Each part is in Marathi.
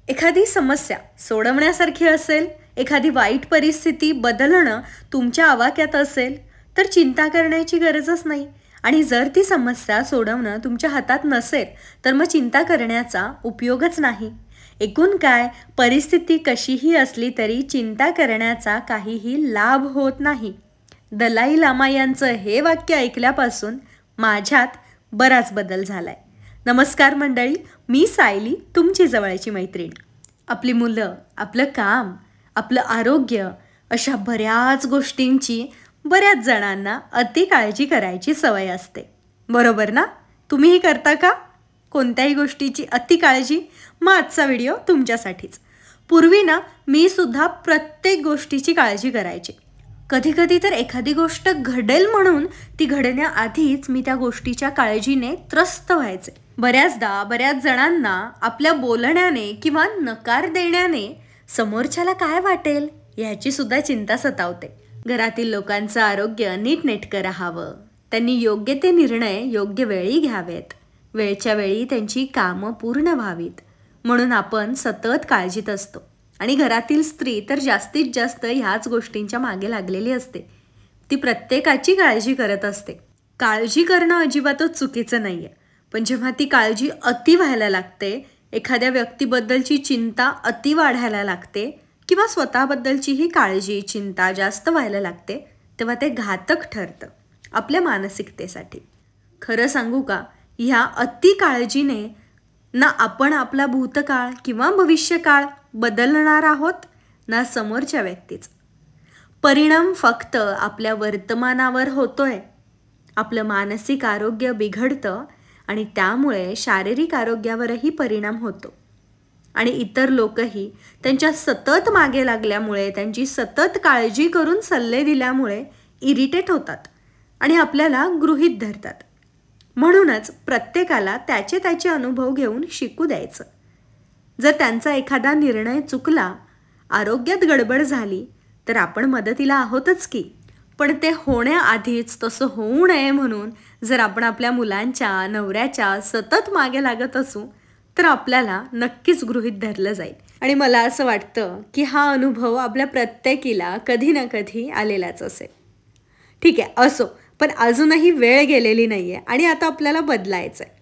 एखादी समस्या सोडवण्यासारखी असेल, एखादी वाईट परिस्थिती बदलणं तुमच्या आवाक्यात असेल, तर चिंता करण्याची गरजच नाही. आणि जर ती समस्या सोडवणं तुमच्या हातात नसेल, तर मग चिंता करण्याचा उपयोगच नाही. एकूण काय, परिस्थिती कशीही असली तरी चिंता करण्याचा काहीही लाभ होत नाही. दलाई लामा यांचं हे वाक्य ऐकल्यापासून माझ्यात बराच बदल झालाय. नमस्कार मंडळी, मी सायली, तुमची जवळची मैत्रीण. आपली मुलं, आपलं काम, आपलं आरोग्य अशा बऱ्याच गोष्टींची बऱ्याच जणांना अति काळजी करायची सवय असते, बरोबर ना? तुम्हीही करता का कोणत्याही गोष्टीची अति काळजी? मग आजचा व्हिडिओ तुमच्यासाठीच. पूर्वी ना मी सुद्धा प्रत्येक गोष्टीची काळजी करायची. कधी कधी तर एखादी गोष्ट घडेल म्हणून ती घडण्याआधीच मी त्या गोष्टीच्या काळजीने त्रस्त व्हायचे. बऱ्याचदा बऱ्याच जणांना आपल्या बोलण्याने किंवा नकार देण्याने समोरच्याला काय वाटेल याची सुद्धा चिंता सतावते. घरातील लोकांचं आरोग्य नीटनेटकं राहावं, त्यांनी योग्य ते निर्णय योग्य वेळी घ्यावेत, वेळच्या वेळी त्यांची कामं पूर्ण व्हावीत म्हणून आपण सतत काळजीत असतो. आणि घरातील स्त्री तर जास्तीत जास्त ह्याच गोष्टींच्या मागे लागलेली असते. ती प्रत्येकाची काळजी करत असते. काळजी करणं अजिबातच चुकीचं नाही आहे, पण जेव्हा ती काळजी अति व्हायला लागते, एखाद्या व्यक्तीबद्दलची चिंता अति वाढायला लागते किंवा स्वतःबद्दलचीही काळजी चिंता जास्त व्हायला लागते, तेव्हा ते घातक ठरतं आपल्या मानसिकतेसाठी. खरं सांगू का, ह्या अति काळजीने ना आपण आपला भूतकाळ किंवा भविष्यकाळ बदलणार आहोत, ना समोरच्या व्यक्तीच. परिणाम फक्त आपल्या वर्तमानावर होतोय. आपलं मानसिक आरोग्य बिघडतं आणि त्यामुळे शारीरिक आरोग्यावरही परिणाम होतो. आणि इतर लोकही त्यांच्या सतत मागे लागल्यामुळे, त्यांची सतत काळजी करून सल्ले दिल्यामुळे इरिटेट होतात आणि आपल्याला गृहीत धरतात. म्हणूनच प्रत्येकाला त्याचे त्याचे अनुभव घेऊन शिकू द्यायचं. जर त्यांचा एखादा निर्णय चुकला, आरोग्यात गडबड झाली, तर आपण मदतीला आहोतच की. पण ते होण्याआधीच तसं होऊ नये म्हणून जर आपण आपल्या मुलांच्या, नवऱ्याच्या सतत मागे लागत असू, तर आपल्याला नक्कीच गृहीत धरलं जाईल. आणि मला असं वाटतं की हा अनुभव आपल्या प्रत्येकीला कधी ना कधी आलेलाच असेल. ठीक आहे, असो, पण अजूनही वेळ गेलेली नाही आहे आणि आता आपल्याला बदलायचं आहे.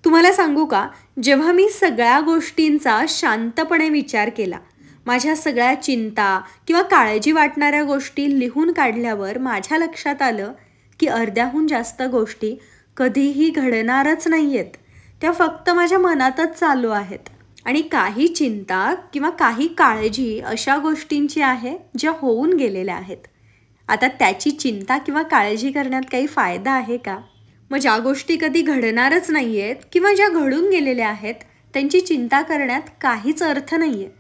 तुम्हाला सांगू का, जेव्हा मी सगळ्या गोष्टींचा शांतपणे विचार केला, माझ्या सगळ्या चिंता किंवा काळजी वाटणाऱ्या गोष्टी लिहून काढल्यावर माझ्या लक्षात आलं की अर्ध्याहून जास्त गोष्टी कधीही घडणारच नाही आहेत. त्या फक्त माझ्या मनातच चालू आहेत. आणि काही चिंता किंवा काही काळजी अशा गोष्टींची आहे ज्या होऊन गेलेल्या आहेत. आता त्याची चिंता किंवा काळजी करण्यात काही फायदा आहे का? मग ज्या गोष्टी कधी घडणारच नाही आहेत किंवा ज्या घडून गेलेल्या आहेत, त्यांची चिंता करण्यात काहीच अर्थ नाही आहे.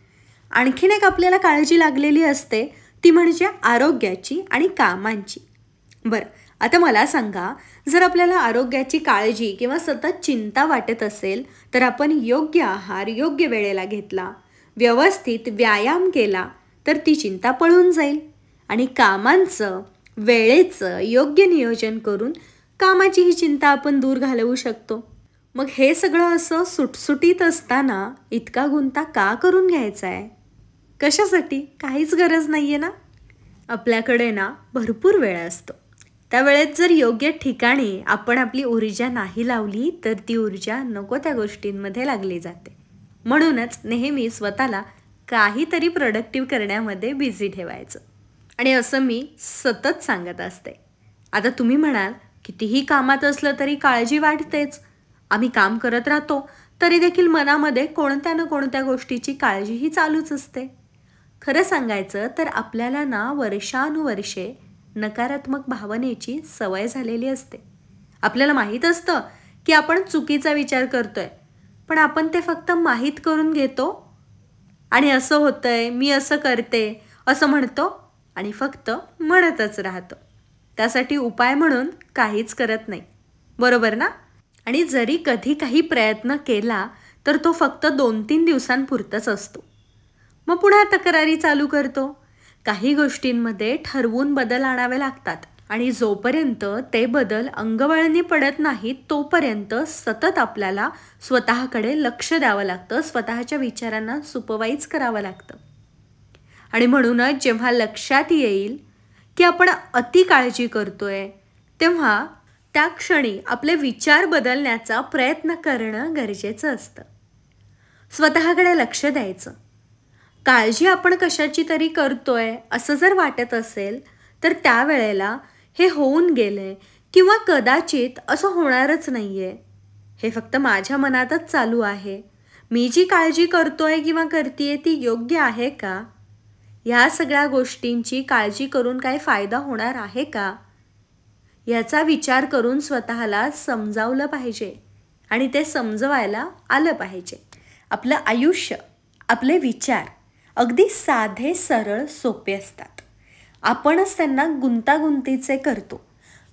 आणखीन एक आपल्याला काळजी लागलेली असते, ती म्हणजे आरोग्याची आणि कामांची. बरं, आता मला सांगा, जर आपल्याला आरोग्याची काळजी किंवा सतत चिंता वाटत असेल, तर आपण योग्य आहार योग्य वेळेला घेतला, व्यवस्थित व्यायाम केला, तर ती चिंता पळून जाईल. आणि कामांचं, वेळेचं योग्य नियोजन करून कामाचीही चिंता आपण दूर घालवू शकतो. मग हे सगळं असं सुटसुटीत असताना इतका गुंता का करून घ्यायचा आहे? कशासाठी? काहीच गरज नाही आहे ना. आपल्याकडे ना भरपूर वेळ असतो. त्या वेळेत जर योग्य ठिकाणी आपण आपली ऊर्जा नाही लावली, तर ती ऊर्जा नको त्या गोष्टींमध्ये लागली जाते. म्हणूनच नेहमी स्वतःला काहीतरी प्रोडक्टिव्ह करण्यामध्ये बिझी ठेवायचं. आणि असं मी सतत सांगत असते. आता तुम्ही म्हणाल, कितीही कामात असलं तरी काळजी वाटतेच. आम्ही काम करत राहतो तरी देखील मनामध्ये कोणत्या ना कोणत्या गोष्टीची काळजीही चालूच असते. खरं सांगायचं तर आपल्याला ना वर्षानुवर्षे नकारात्मक भावनेची सवय झालेली असते. आपल्याला माहीत असतं की आपण चुकीचा विचार करतोय, पण आपण ते फक्त माहीत करून घेतो आणि असं होतंय, मी असं करते असं म्हणतो आणि फक्त म्हणतच राहतो. त्यासाठी उपाय म्हणून काहीच करत नाही, बरोबर ना? आणि जरी कधी काही प्रयत्न केला तर तो फक्त 2-3 दिवसांपुरताच असतो. मग पुन्हा तक्रारी चालू करतो. काही गोष्टींमध्ये ठरवून बदल आणावे लागतात. आणि जोपर्यंत ते बदल अंगवळणी पडत नाहीत तोपर्यंत सतत आपल्याला स्वतःकडे लक्ष द्यावं लागतं, स्वतःच्या विचारांना सुपरवाइज करावं लागतं. आणि म्हणूनच जेव्हा लक्षात येईल की आपण अति काळजी करतोय तेव्हा त्या क्षणी आपले विचार बदलण्याचा प्रयत्न करणं गरजेचं असतं. स्वतःकडे लक्ष द्यायचं. काळजी आपण कशाची तरी करतोय असं जर वाटत असेल तर त्यावेळेला हे होऊन गेले किंवा कदाचित असं होणारच नाहीये, हे फक्त माझ्या मनातच चालू आहे, मी जी काळजी करतोय किंवा करतीये ती योग्य आहे का, ह्या सगळ्या गोष्टींची काळजी करून काय फायदा होणार आहे का, याचा विचार करून स्वतःला समजावलं पाहिजे आणि ते समजवायला आलं पाहिजे. आपलं आयुष्य, आपले विचार अगदी साधे सरळ सोपे असतात. आपणच त्यांना गुंतागुंतीचे करतो.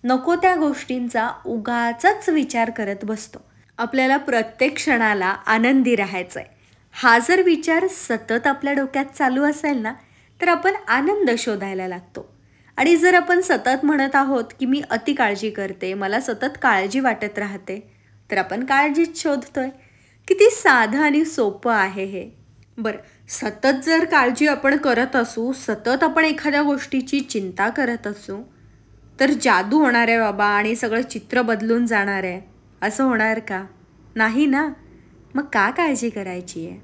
नको त्या गोष्टींचा उगाचच विचार करत बसतो. आपल्याला प्रत्येक क्षणाला आनंदी राहायचं आहे, हा जर विचार सतत आपल्या डोक्यात चालू असेल ना तर आपण आनंद शोधायला लागतो. आणि जर आपण सतत म्हणत आहोत की मी अति काळजी करते, मला सतत काळजी वाटत राहते, तर आपण काळजीच शोधतोय. किती साधं आणि सोपं आहे हे. बरं, सतत जर काळजी आपण करत असू, सतत आपण एखाद्या गोष्टीची चिंता करत असू तर जादू होणार आहे बाबा आणि सगळं चित्र बदलून जाणार आहे, असं होणार का? नाही ना. मग का काळजी करायची आहे?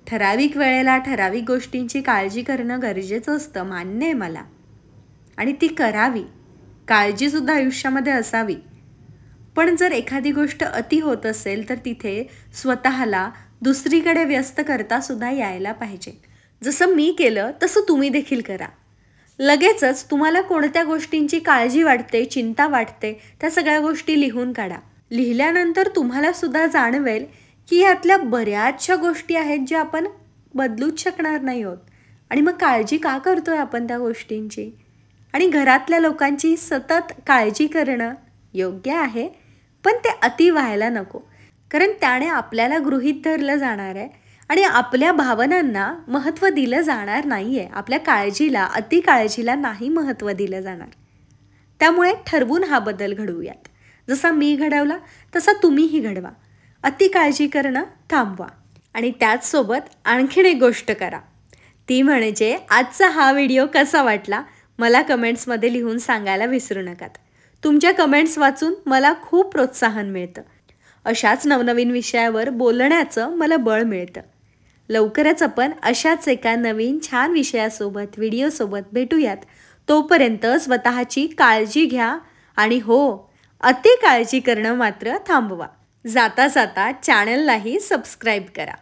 ठराविक वेळेला ठराविक गोष्टींची काळजी करणं गरजेचं असतं, मान्य आहे मला, आणि ती करावी. काळजीसुद्धा आयुष्यामध्ये असावी. पण जर एखादी गोष्ट अति होत असेल तर तिथे स्वतःला दुसरीकडे व्यस्त करता सुद्धा यायला पाहिजे. जसं मी केलं तसं तुम्ही देखील करा. लगेचच तुम्हाला कोणत्या गोष्टींची काळजी वाटते, चिंता वाटते, त्या सगळ्या गोष्टी लिहून काढा. लिहिल्यानंतर तुम्हाला सुद्धा जाणवेल की ह्यातल्या बऱ्याचशा गोष्टी आहेत ज्या आपण बदलूच शकणार नाही आहोत. आणि मग काळजी का करतोय आपण त्या गोष्टींची? आणि घरातल्या लोकांची सतत काळजी करणं योग्य आहे, पण ते अति व्हायला नको. कारण त्याने आपल्याला गृहीत धरलं जाणार आहे आणि आपल्या भावनांना महत्त्व दिलं जाणार नाही आहे. आपल्या काळजीला, अति काळजीला नाही महत्त्व दिलं जाणार. त्यामुळे ठरवून हा बदल घडवूयात. जसा मी घडवला तसा तुम्हीही घडवा. अति काळजी करणं थांबवा. आणि त्याचसोबत आणखीन एक गोष्ट करा, ती म्हणजे आजचा हा व्हिडिओ कसा वाटला मला कमेंट्समध्ये लिहून सांगायला विसरू नका. तुमच्या कमेंट्स वाचून मला खूप प्रोत्साहन मिळतं. अशाच नवनवीन विषयावर बोलण्याचं मला बळ मिळतं. लवकरच आपण अशाच एका नवीन छान विषयासोबत, व्हिडिओसोबत भेटूयात. तोपर्यंत स्वतःची काळजी घ्या आणि हो, अति काळजी करणं मात्र थांबवा. जाता जाता चॅनललाही सबस्क्राईब करा.